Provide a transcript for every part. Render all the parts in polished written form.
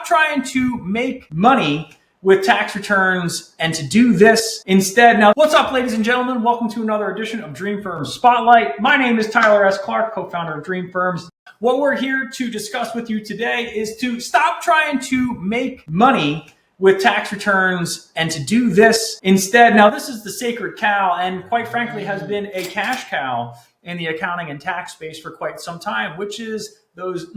stop trying to make money with tax returns and to do this instead. Now, what's up, ladies and gentlemen? Welcome to another edition of Dream Firms Spotlight. My name is Tyler S. Clark, co-founder of Dream Firms. What we're here to discuss with you today is to stop trying to make money with tax returns and to do this instead. Now, this is the sacred cow and quite frankly has been a cash cow in the accounting and tax space for quite some time, which is those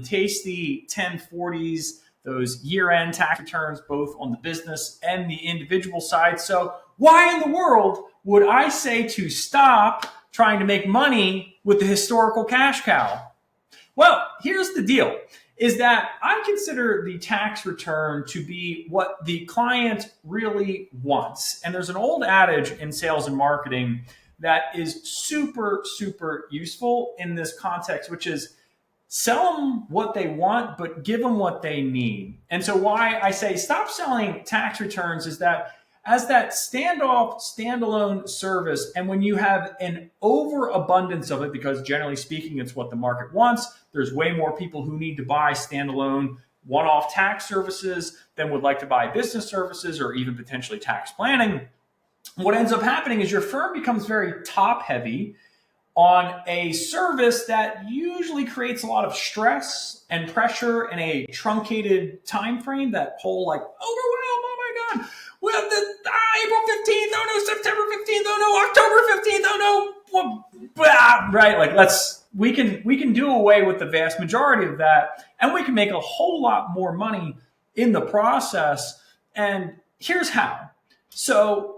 tasty 1040s, those year-end tax returns, both on the business and the individual side. So why in the world would I say to stop trying to make money with the historical cash cow? Well, here's the deal, is that I consider the tax return to be what the client really wants. And there's an old adage in sales and marketing that is super, super useful in this context, which is sell them what they want, but give them what they need. And so why I say stop selling tax returns is that as that standalone service, and when you have an overabundance of it, because generally speaking, it's what the market wants, there's way more people who need to buy standalone one-off tax services than would like to buy business services or even potentially tax planning. What ends up happening is your firm becomes very top-heavy on a service that usually creates a lot of stress and pressure in a truncated time frame, that whole like overwhelm, oh my God, we have the April 15th, oh no, September 15th, oh no, October 15th, oh no, right? Like we can do away with the vast majority of that, and we can make a whole lot more money in the process. And here's how. So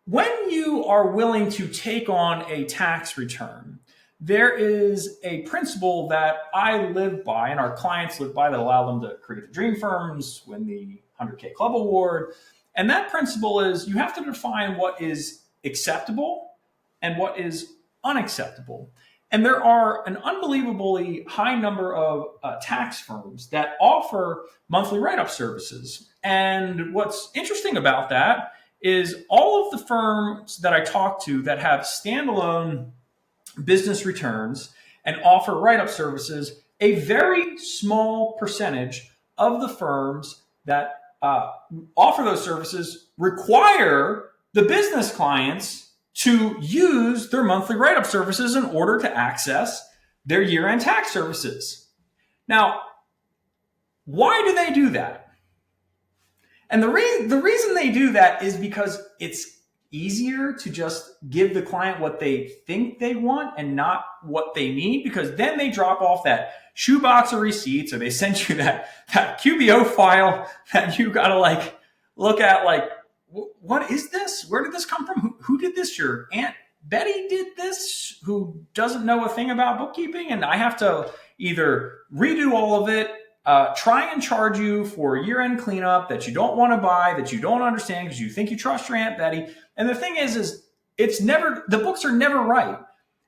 when you are willing to take on a tax return, there is a principle that I live by and our clients live by that allow them to create the dream firms, win the 100K Club Award. And that principle is you have to define what is acceptable and what is unacceptable. And there are an unbelievably high number of tax firms that offer monthly write-up services. And what's interesting about that is all of the firms that I talk to that have standalone business returns and offer write-up services, a very small percentage of the firms that offer those services require the business clients to use their monthly write-up services in order to access their year-end tax services. Now, why do they do that? And the reason they do that is because it's easier to just give the client what they think they want and not what they need, because then they drop off that shoebox of receipts, or they send you that QBO file that you got to like look at like, what is this? Where did this come from? Who did this? Your Aunt Betty did this, who doesn't know a thing about bookkeeping, and I have to either redo all of it, try and charge you for year-end cleanup that you don't want to buy, that you don't understand because you think you trust your Aunt Betty. And the thing is it's never, the books are never right.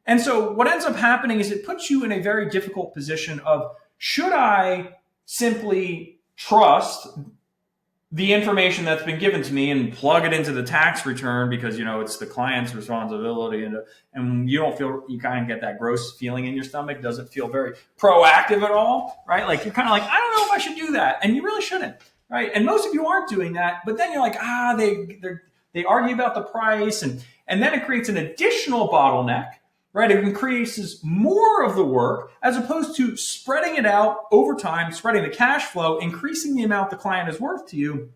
And so what ends up happening is it puts you in a very difficult position of, should I simply trust the information that's been given to me and plug it into the tax return because, you know, it's the client's responsibility, and you don't feel, you kind of get that gross feeling in your stomach, doesn't feel very proactive at all, right? Like you're kind of like, I don't know if I should do that. And you really shouldn't, right? And most of you aren't doing that, but then you're like, they argue about the price, and then it creates an additional bottleneck, right? It increases more of the work as opposed to spreading it out over time, spreading the cash flow, increasing the amount the client is worth to you,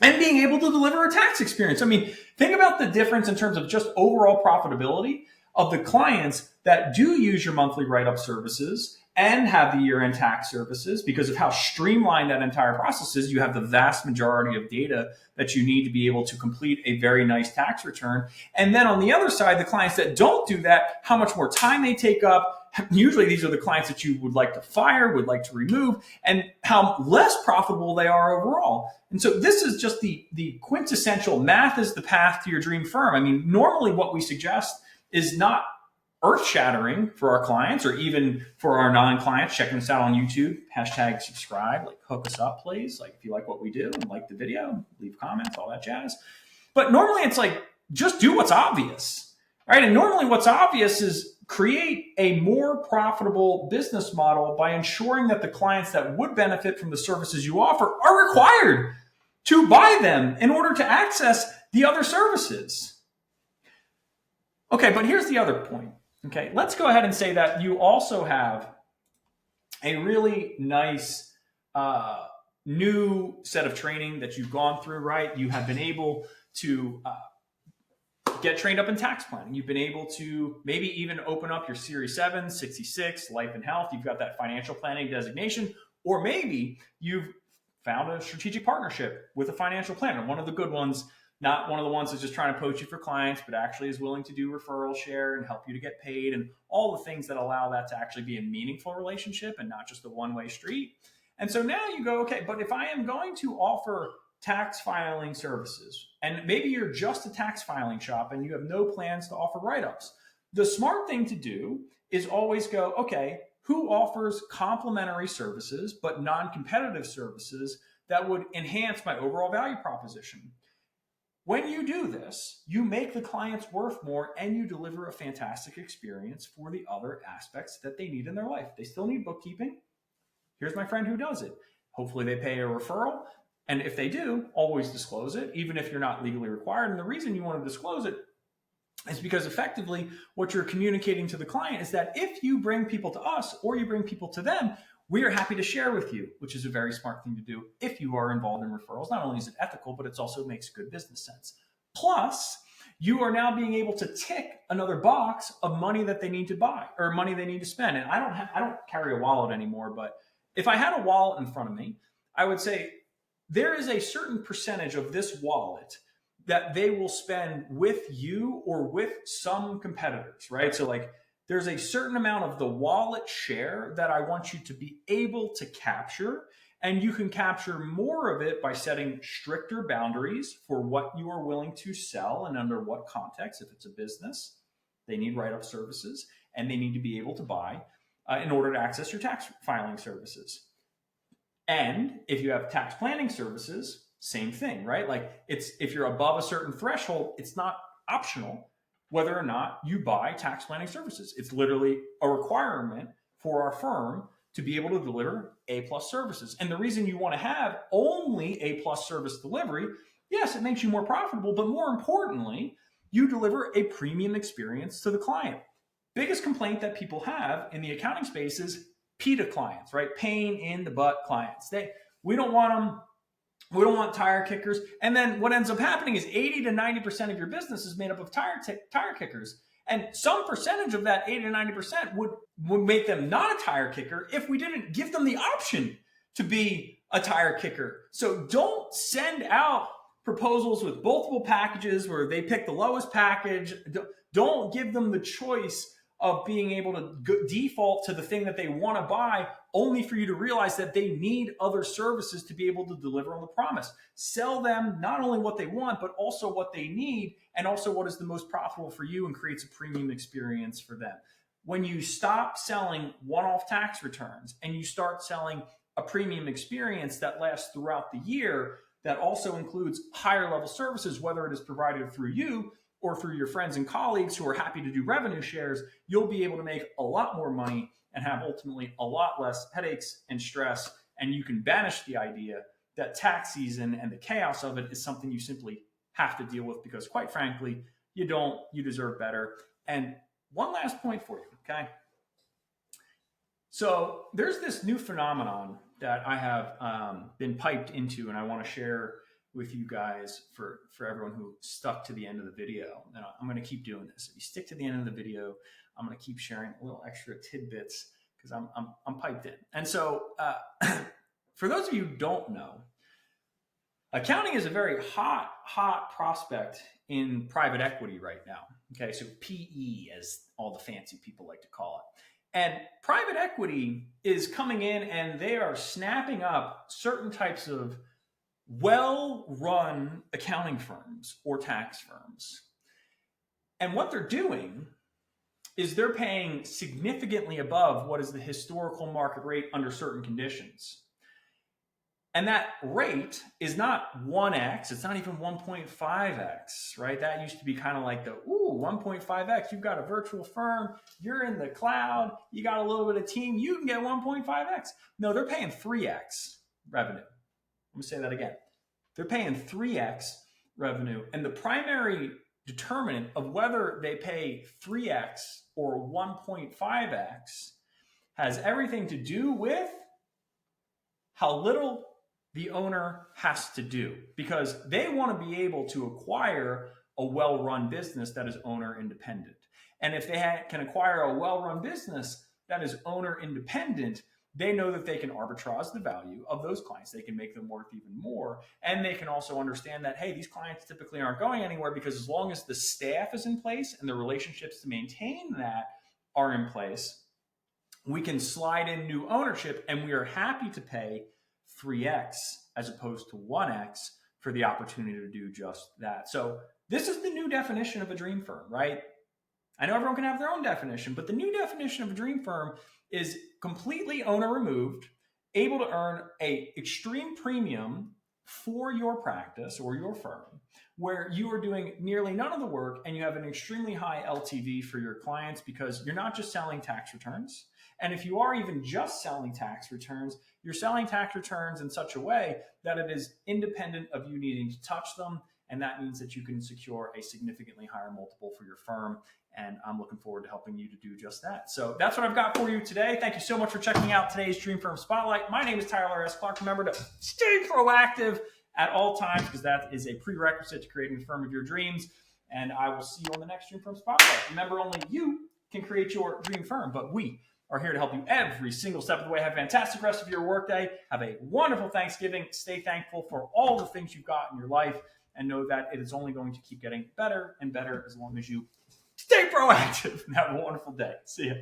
and being able to deliver a tax experience. I mean, think about the difference in terms of just overall profitability of the clients that do use your monthly write-up services and have the year-end tax services. Because of how streamlined that entire process is, you have the vast majority of data that you need to be able to complete a very nice tax return. And then on the other side, the clients that don't do that, how much more time they take up. Usually these are the clients that you would like to fire, would like to remove, and how less profitable they are overall. And so this is just the quintessential math is the path to your dream firm. I mean, normally what we suggest is not earth-shattering for our clients or even for our non-clients. Checking us out on YouTube, #subscribe, like hook us up, please. Like if you like what we do and like the video, leave comments, all that jazz. But normally it's like, just do what's obvious, right? And normally what's obvious is create a more profitable business model by ensuring that the clients that would benefit from the services you offer are required to buy them in order to access the other services. Okay, but here's the other point. Okay, let's go ahead and say that you also have a really nice new set of training that you've gone through, right? You have been able to get trained up in tax planning. You've been able to maybe even open up your Series 7, 66, life and health. You've got that financial planning designation, or maybe you've found a strategic partnership with a financial planner, one of the good ones, not one of the ones that's just trying to poach you for clients, but actually is willing to do referral share and help you to get paid and all the things that allow that to actually be a meaningful relationship and not just a one-way street. And so now you go, okay, but if I am going to offer tax filing services, and maybe you're just a tax filing shop and you have no plans to offer write-ups, the smart thing to do is always go, okay, who offers complementary services but non-competitive services that would enhance my overall value proposition? When you do this, you make the clients worth more and you deliver a fantastic experience for the other aspects that they need in their life. They still need bookkeeping. Here's my friend who does it. Hopefully they pay a referral. And if they do, always disclose it, even if you're not legally required. And the reason you want to disclose it is because effectively what you're communicating to the client is that if you bring people to us or you bring people to them, we are happy to share with you, which is a very smart thing to do if you are involved in referrals. Not only is it ethical, but it also makes good business sense. Plus, you are now being able to tick another box of money that they need to buy or money they need to spend. And I don't carry a wallet anymore, but if I had a wallet in front of me, I would say there is a certain percentage of this wallet that they will spend with you or with some competitors, right? So like there's a certain amount of the wallet share that I want you to be able to capture, and you can capture more of it by setting stricter boundaries for what you are willing to sell and under what context. If it's a business, they need write-up services and they need to be able to buy in order to access your tax filing services. And if you have tax planning services, same thing, right? Like if you're above a certain threshold, it's not optional whether or not you buy tax planning services. It's literally a requirement for our firm to be able to deliver A+ services. And the reason you want to have only A+ service delivery, yes, it makes you more profitable, but more importantly, you deliver a premium experience to the client. Biggest complaint that people have in the accounting space is PITA clients, right? Pain in the butt clients. We don't want them. We don't want tire kickers. And then what ends up happening is 80 to 90% of your business is made up of tire kickers. And some percentage of that 80 to 90% would make them not a tire kicker if we didn't give them the option to be a tire kicker. So don't send out proposals with multiple packages where they pick the lowest package. Don't give them the choice of being able to default to the thing that they want to buy, only for you to realize that they need other services to be able to deliver on the promise. Sell them not only what they want, but also what they need, and also what is the most profitable for you and creates a premium experience for them. When you stop selling one-off tax returns and you start selling a premium experience that lasts throughout the year, that also includes higher level services, whether it is provided through you or through your friends and colleagues who are happy to do revenue shares, you'll be able to make a lot more money and have ultimately a lot less headaches and stress. And you can banish the idea that tax season and the chaos of it is something you simply have to deal with, because quite frankly, you don't, you deserve better. And one last point for you, okay? So there's this new phenomenon that I have been piped into, and I want to share with you guys for everyone who stuck to the end of the video. And I'm going to keep doing this. If you stick to the end of the video, I'm going to keep sharing a little extra tidbits because I'm piped in. And so for those of you who don't know, accounting is a very hot prospect in private equity right now. Okay, so PE, as all the fancy people like to call it. And private equity is coming in and they are snapping up certain types of well-run accounting firms or tax firms. And what they're doing is they're paying significantly above what is the historical market rate under certain conditions. And that rate is not 1x, it's not even 1.5x, right? That used to be kind of like the, 1.5x, you've got a virtual firm, you're in the cloud, you got a little bit of team, you can get 1.5x. No, they're paying 3x revenue. Let me say that again. They're paying 3x revenue. And the primary determinant of whether they pay 3x or 1.5x has everything to do with how little the owner has to do, because they want to be able to acquire a well-run business that is owner independent. And if they can acquire a well-run business that is owner independent, they know that they can arbitrage the value of those clients. They can make them worth even more. And they can also understand that, hey, these clients typically aren't going anywhere, because as long as the staff is in place and the relationships to maintain that are in place, we can slide in new ownership, and we are happy to pay 3x as opposed to 1x for the opportunity to do just that. So this is the new definition of a dream firm, right? I know everyone can have their own definition, but the new definition of a dream firm is completely owner removed, able to earn an extreme premium for your practice or your firm, where you are doing nearly none of the work and you have an extremely high LTV for your clients, because you're not just selling tax returns. And if you are even just selling tax returns, you're selling tax returns in such a way that it is independent of you needing to touch them. And that means that you can secure a significantly higher multiple for your firm. And I'm looking forward to helping you to do just that. So that's what I've got for you today. Thank you so much for checking out today's Dream Firm Spotlight. My name is Tyler S. Clark. Remember to stay proactive at all times, because that is a prerequisite to creating the firm of your dreams. And I will see you on the next Dream Firm Spotlight. Remember, only you can create your dream firm, but we are here to help you every single step of the way. Have a fantastic rest of your workday. Have a wonderful Thanksgiving. Stay thankful for all the things you've got in your life, and know that it is only going to keep getting better and better as long as you stay proactive. And have a wonderful day. See ya.